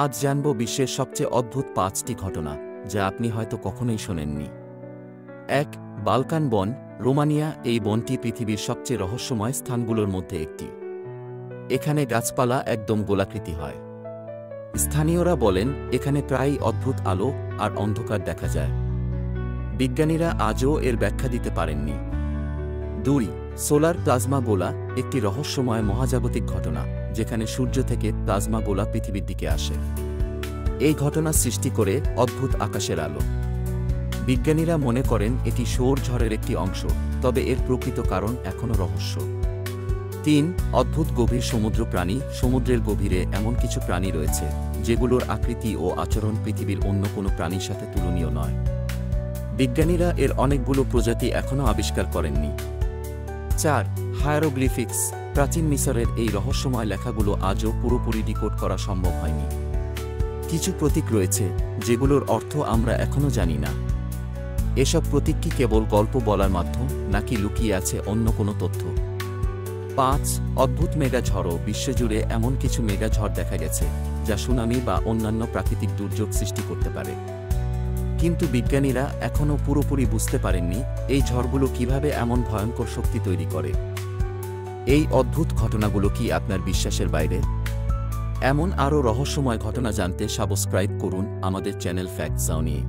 আজ জানব বিশ্বের সবচেয়ে অদ্ভুত ৫টি ঘটনা যা আপনি হয়তো কখনোই শোনেননি। ১. বালকান বন, রোমানিয়া। এই বনটি পৃথিবীর সবচেয়ে রহস্যময় স্থানগুলোর মধ্যে একটি। এখানে গাছপালা একদম গোলাকৃতি হয়। স্থানীয়রা বলেন এখানে প্রায়ই অদ্ভুত আলো আর অন্ধকার দেখা যায়। বিজ্ঞানীরা আজও এর ব্যাখ্যা দিতে পারেননি। ২. সোলার প্লাজমা গোলা, একটি রহস্যময় মহাজাগতিক ঘটনা যেখানে সূর্য থেকে প্লাজমা গোলা পৃথিবীর দিকে আসে। এই ঘটনা সৃষ্টি করে অদ্ভুত আকাশের আলো। বিজ্ঞানীরা মনে করেন এটি সৌরঝড়ের একটি অংশ, তবে এর প্রকৃত কারণ এখনও রহস্য। ৩. অদ্ভুত গভীর সমুদ্র প্রাণী। সমুদ্রের গভীরে এমন কিছু প্রাণী রয়েছে যেগুলোর আকৃতি ও আচরণ পৃথিবীর অন্য কোনো প্রাণীর সাথে তুলনীয় নয়। বিজ্ঞানীরা এর অনেকগুলো প্রজাতি এখনও আবিষ্কার করেননি। ৪. হায়ারোগ্লিফিক্স, প্রাচীন মিশরের এই রহস্যময় লেখাগুলো আজও পুরোপুরি ডিকোড করা সম্ভব হয়নি। কিছু প্রতীক রয়েছে যেগুলোর অর্থ আমরা এখনও জানি না। এসব প্রতীক কি কেবল গল্প বলার মাধ্যম, নাকি লুকিয়ে আছে অন্য কোনো তথ্য? ৫. অদ্ভুত মেগাঝড়। বিশ্বজুড়ে এমন কিছু মেগাঝড় দেখা গেছে যা সুনামি বা অন্যান্য প্রাকৃতিক দুর্যোগ সৃষ্টি করতে পারে। কিন্তু বিজ্ঞানীরা এখনও পুরোপুরি বুঝতে পারেননি এই ঝড়গুলো কিভাবে এমন ভয়ঙ্কর শক্তি তৈরি করে। এই অদ্ভুত ঘটনাগুলো কি আপনার বিশ্বাসের বাইরে? এমন আরও রহস্যময় ঘটনা জানতে সাবস্ক্রাইব করুন আমাদের চ্যানেল ফ্যাক্টস নিয়ে।